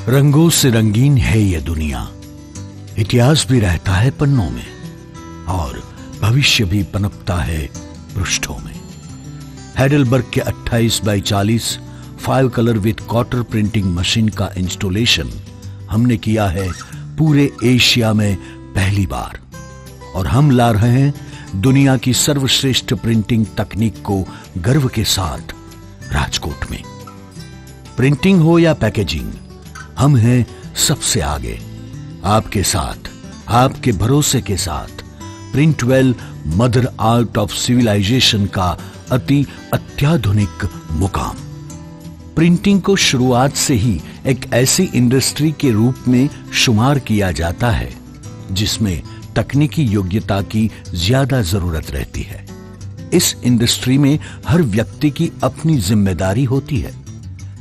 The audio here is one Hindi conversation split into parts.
रंगों से रंगीन है ये दुनिया, इतिहास भी रहता है पन्नों में और भविष्य भी पनपता है पृष्ठों में। हेडलबर्ग के 28x40 5 colour with quarter printing machine का इंस्टॉलेशन हमने किया है पूरे एशिया में पहली बार, और हम ला रहे हैं दुनिया की सर्वश्रेष्ठ प्रिंटिंग तकनीक को गर्व के साथ राजकोट में। प्रिंटिंग हो या पैकेजिंग, हम हैं सबसे आगे, आपके साथ, आपके भरोसे के साथ। Printwell mother art of civilization का अति अत्याधुनिक मुकाम। प्रिंटिंग को शुरुआत से ही एक ऐसी इंडस्ट्री के रूप में शुमार किया जाता है जिसमें तकनीकी योग्यता की ज्यादा जरूरत रहती है। इस इंडस्ट्री में हर व्यक्ति की अपनी जिम्मेदारी होती है,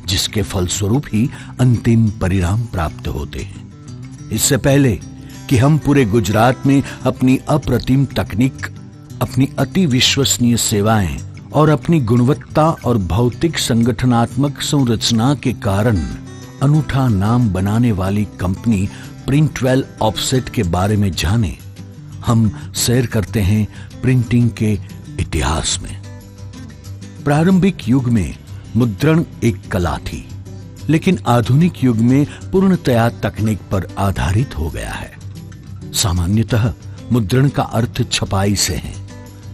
जिसके फलस्वरूप ही अंतिम परिणाम प्राप्त होते हैं। इससे पहले कि हम पूरे गुजरात में अपनी अप्रतिम तकनीक, अपनी अति विश्वसनीय सेवाएं और अपनी गुणवत्ता और भौतिक संगठनात्मक संरचना के कारण अनूठा नाम बनाने वाली कंपनी प्रिंटवेल ऑफसेट के बारे में जाने, हम सैर करते हैं प्रिंटिंग के इतिहास में। प्रारंभिक युग में मुद्रण एक कला थी, लेकिन आधुनिक युग में पूर्णतया तकनीक पर आधारित हो गया है। सामान्यतः मुद्रण का अर्थ छपाई से है,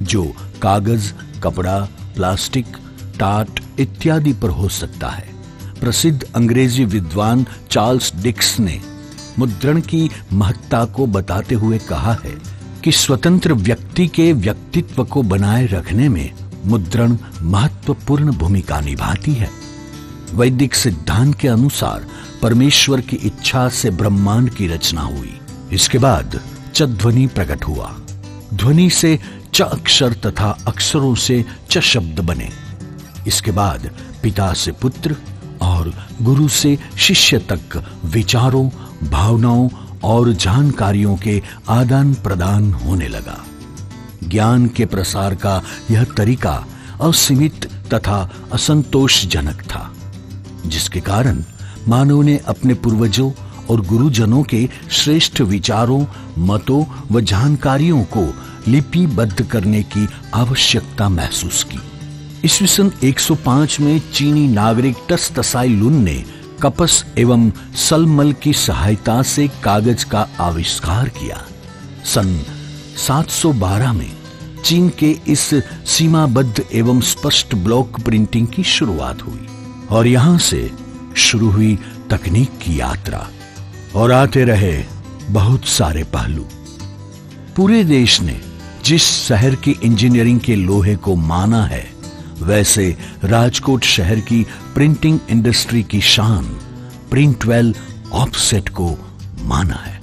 जो कागज, कपड़ा, प्लास्टिक, टाट इत्यादि पर हो सकता है। प्रसिद्ध अंग्रेजी विद्वान चार्ल्स डिक्स ने मुद्रण की महत्ता को बताते हुए कहा है कि स्वतंत्र व्यक्ति के व्यक्तित्व को बनाए रखने में मुद्रण महत्वपूर्ण भूमिका निभाती है। वैदिक सिद्धांत के अनुसार परमेश्वर की इच्छा से ब्रह्मांड की रचना हुई। इसके बाद च ध्वनि प्रकट हुआ। ध्वनि से च अक्षर तथा अक्षरों से च शब्द बने। इसके बाद पिता से पुत्र और गुरु से शिष्य तक विचारों, भावनाओं और जानकारियों के आदान प्रदान होने लगा। ज्ञान के प्रसार का यह तरीका असीमित तथा असंतोषजनक था, जिसके कारण मानव ने अपने पूर्वजों और गुरुजनों के श्रेष्ठ विचारों, मतों व जानकारियों को लिपिबद्ध करने की आवश्यकता महसूस की। ईस्वी सन 105 में चीनी नागरिक टसटसाई लुन ने कपस एवं सलमल की सहायता से कागज का आविष्कार किया। सन 712 में चीन के इस सीमाबद्ध एवं स्पष्ट ब्लॉक प्रिंटिंग की शुरुआत हुई, और यहां से शुरू हुई तकनीक की यात्रा, और आते रहे बहुत सारे पहलू। पूरे देश ने जिस शहर की इंजीनियरिंग के लोहे को माना है, वैसे राजकोट शहर की प्रिंटिंग इंडस्ट्री की शान प्रिंटवेल ऑफसेट को माना है।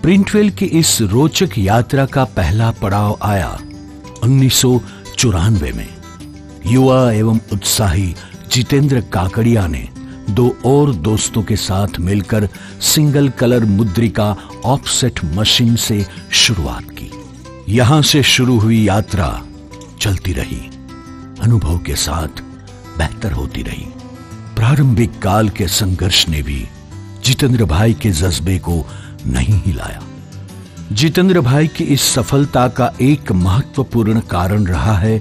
प्रिंटवेल की इस रोचक यात्रा का पहला पड़ाव आया 1994 में। युवा एवं उत्साही जितेंद्र काकड़िया ने दो और दोस्तों के साथ मिलकर सिंगल कलर मुद्रिका ऑफसेट मशीन से शुरुआत की। यहां से शुरू हुई यात्रा चलती रही, अनुभव के साथ बेहतर होती रही। प्रारंभिक काल के संघर्ष ने भी जितेंद्र भाई के जज्बे को नहीं हिलाया। जितेंद्र भाई की इस सफलता का एक महत्वपूर्ण कारण रहा है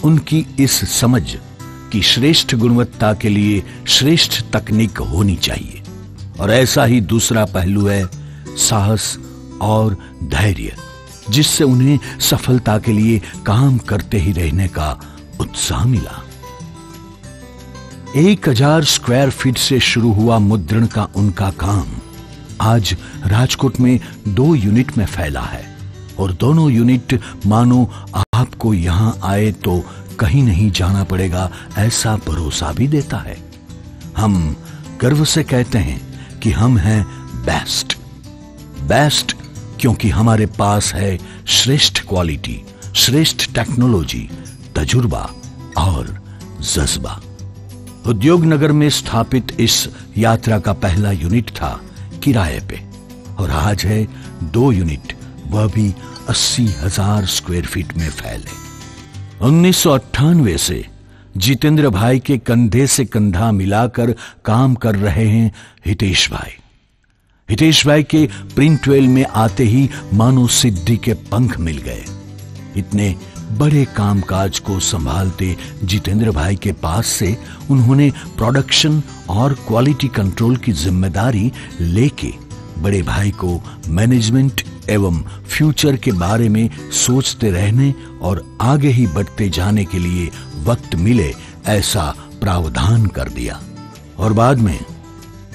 उनकी इस समझ कि श्रेष्ठ गुणवत्ता के लिए श्रेष्ठ तकनीक होनी चाहिए, और ऐसा ही दूसरा पहलू है साहस और धैर्य, जिससे उन्हें सफलता के लिए काम करते ही रहने का उत्साह मिला। 1000 स्क्वायर फीट से शुरू हुआ मुद्रण का उनका काम आज राजकोट में 2 यूनिट में फैला है, और दोनों यूनिट मानो आपको यहां आए तो कहीं नहीं जाना पड़ेगा ऐसा भरोसा भी देता है। हम गर्व से कहते हैं कि हम हैं बेस्ट। बेस्ट क्योंकि हमारे पास है श्रेष्ठ क्वालिटी, श्रेष्ठ टेक्नोलॉजी, तजुर्बा और जज्बा। उद्योग नगर में स्थापित इस यात्रा का पहला यूनिट था किराए पे, और आज है 2 यूनिट, वह भी 80,000 स्क्वायर फीट में फैले। 1998 से जितेंद्र भाई के कंधे से कंधा मिलाकर काम कर रहे हैं हितेश भाई। हितेश भाई के प्रिंटवेल में आते ही मानो सिद्धि के पंख मिल गए। इतने बड़े कामकाज को संभालते जितेंद्र भाई के पास से उन्होंने प्रोडक्शन और क्वालिटी कंट्रोल की जिम्मेदारी लेके बड़े भाई को मैनेजमेंट एवं फ्यूचर के बारे में सोचते रहने और आगे ही बढ़ते जाने के लिए वक्त मिले ऐसा प्रावधान कर दिया। और बाद में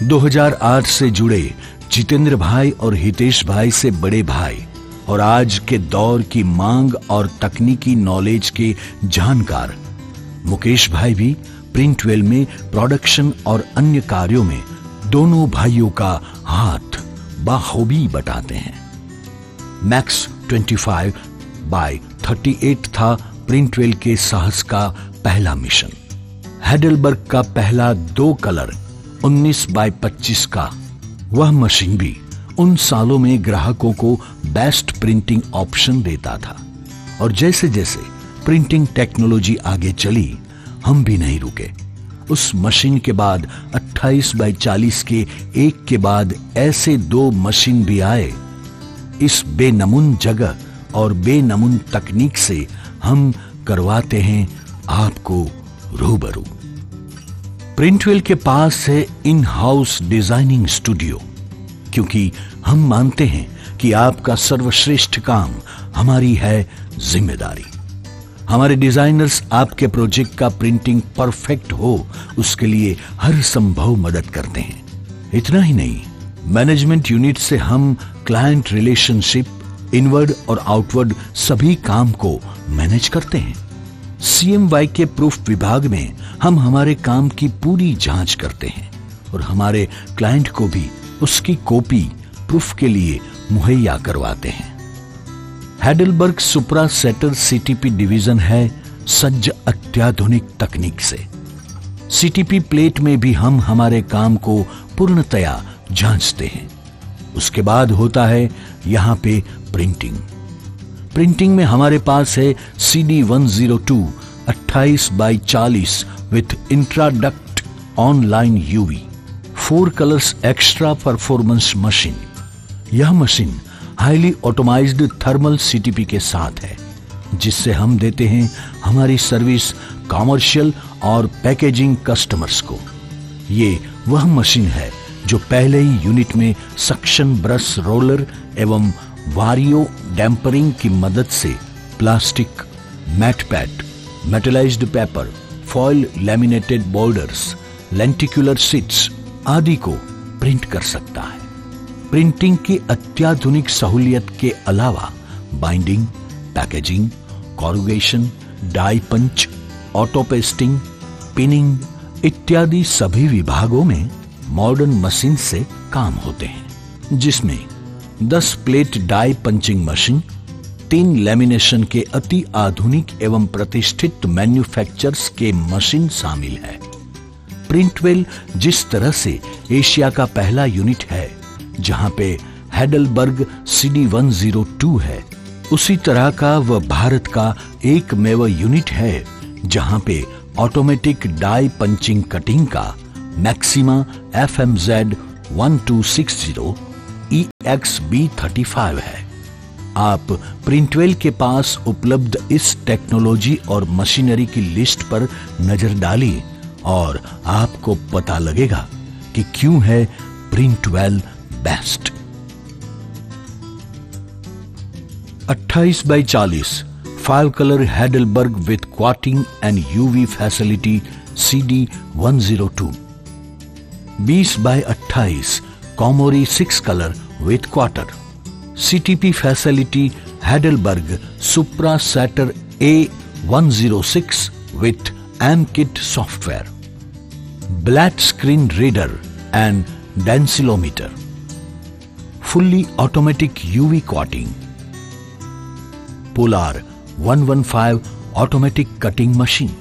2008 से जुड़े जितेंद्र भाई और हितेश भाई से बड़े भाई और आज के दौर की मांग और तकनीकी नॉलेज के जानकार मुकेश भाई भी प्रिंटवेल में प्रोडक्शन और अन्य कार्यों में दोनों भाइयों का हाथ बाखूबी बटाते हैं। मैक्स 25/38 था प्रिंटवेल के साहस का पहला मिशन। हेडलबर्ग का पहला 2 कलर 19/25 का वह मशीन भी उन सालों में ग्राहकों को बेस्ट प्रिंटिंग ऑप्शन देता था। और जैसे जैसे प्रिंटिंग टेक्नोलॉजी आगे चली, हम भी नहीं रुके। उस मशीन के बाद 28/40 के एक के बाद ऐसे 2 मशीन भी आए। इस बेनमून जगह और बेनमून तकनीक से हम करवाते हैं आपको रूबरू। प्रिंटवेल के पास है इन हाउस डिजाइनिंग स्टूडियो, क्योंकि हम मानते हैं कि आपका सर्वश्रेष्ठ काम हमारी है जिम्मेदारी। हमारे डिजाइनर्स आपके प्रोजेक्ट का प्रिंटिंग परफेक्ट हो उसके लिए हर संभव मदद करते हैं। इतना ही नहीं, मैनेजमेंट यूनिट से हम क्लाइंट रिलेशनशिप, इनवर्ड और आउटवर्ड सभी काम को मैनेज करते हैं। CMY के प्रूफ विभाग में हम हमारे काम की पूरी जांच करते हैं और हमारे क्लाइंट को भी उसकी कॉपी प्रूफ के लिए मुहैया करवाते हैं। हेडलबर्ग सुप्रा सेटर CTP डिवीजन है सज्ज अत्याधुनिक तकनीक से। CTP प्लेट में भी हम हमारे काम को पूर्णतया जांचते हैं। उसके बाद होता है यहां पे प्रिंटिंग। प्रिंटिंग में हमारे पास है CD102 28/40 with intraduct online UV 4 colours extra performance machine. यह machine highly automised thermal CTP के साथ है, जिससे हम देते हैं हमारी सर्विस कॉमर्शियल और पैकेजिंग कस्टमर्स को। ये वह मशीन है जो पहले ही यूनिट में सक्शन ब्रश रोलर एवं वारियो डैम्परिंग की मदद से plastic, matt pad, metallised paper, foil laminated borders, lenticular sheets आदि को प्रिंट कर सकता है। प्रिंटिंग की अत्याधुनिक सहूलियत के अलावा बाइंडिंग, पैकेजिंग, कॉरुगेशन, डाई पंच, ऑटो पेस्टिंग, पिनिंग इत्यादि सभी विभागों में मॉडर्न मशीन से काम होते हैं, जिसमें 10 plate die punching machine, 3 lamination के अति आधुनिक एवं प्रतिष्ठित मैन्युफैक्चरर्स के मशीन शामिल है। प्रिंटवेल जिस तरह से एशिया का पहला यूनिट है जहां पे हेडलबर्ग CD102 है, उसी तरह का वह भारत का एकमेव यूनिट है जहां पे ऑटोमेटिक डाई पंचिंग कटिंग का मैक्सिमा FMZ 1260 EXB35 है। आप प्रिंटवेल के पास उपलब्ध इस टेक्नोलॉजी और मशीनरी की लिस्ट पर नजर डालिए और आपको पता लगेगा कि क्यों है Printwell best. 28/40 5 colour Heidelberg with coating and UV facility CD102। 20/28 Komori 6 colour with coater CTP facility Heidelberg Suprasetter A106 with AMKit software, black screen reader and densitometer, fully automatic UV quating, Polar 115 automatic cutting machine,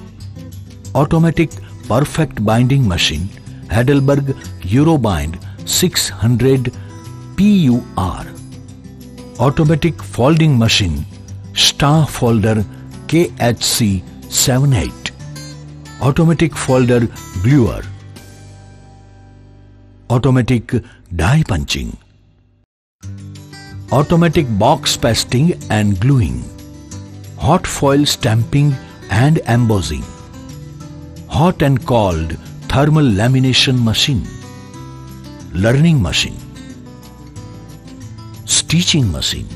automatic perfect binding machine, Heidelberg Eurobind 600 PUR, automatic folding machine, Star Folder KHC 78, automatic folder gluer, automatic die punching, automatic box pasting and gluing, hot foil stamping and embossing, hot and cold thermal lamination machine, learning machine, stitching machine,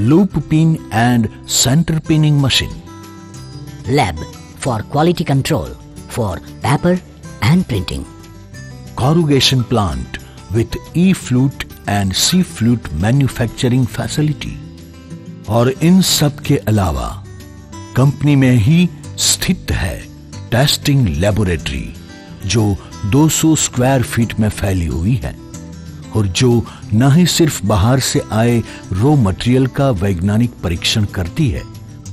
loop pin and center pinning machine, lab for quality control for paper and printing, corrugation plant with E-flute and C-flute manufacturing facility। और इन सब के अलावा कंपनी में ही स्थित है टेस्टिंग लैबोरेटरी जो 200 स्क्वायर फीट में फैली हुई है और जो न ही सिर्फ बाहर से आए रॉ मटेरियल का वैज्ञानिक परीक्षण करती है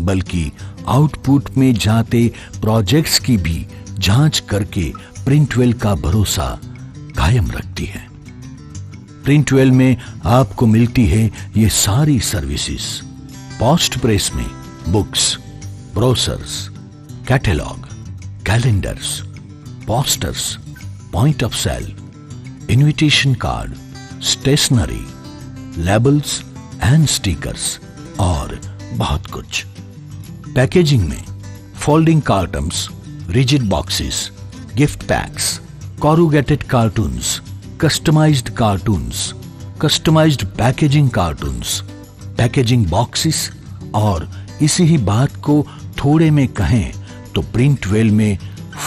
बल्कि आउटपुट में जाते प्रोजेक्ट्स की भी जांच करके प्रिंटवेल का भरोसा कायम रखती है। प्रिंटवेल में आपको मिलती है ये सारी सर्विसेज। पोस्ट प्रेस में books, brochures, catalogue, calendars, posters, point of sale, invitation card, stationery, labels and stickers और बहुत कुछ। पैकेजिंग में folding cartons, rigid boxes, gift packs, corrugated cartons, customized cartons, customized packaging cartons, packaging boxes और इसी ही बात को थोड़े में कहें तो प्रिंटवेल में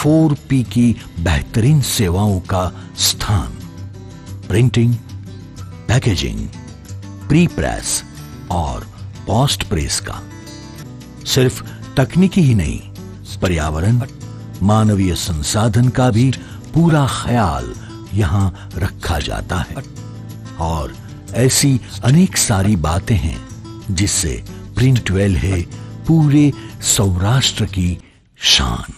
4P की बेहतरीन सेवाओं का स्थान। प्रिंटिंग, पैकेजिंग, प्री प्रेस और पोस्ट प्रेस का। सिर्फ तकनीकी ही नहीं, पर्यावरण, मानवीय संसाधन का भी पूरा ख्याल यहां रखा जाता है और ऐसी अनेक सारी बातें हैं जिससे प्रिंटवेल है पूरे सौराष्ट्र की शान।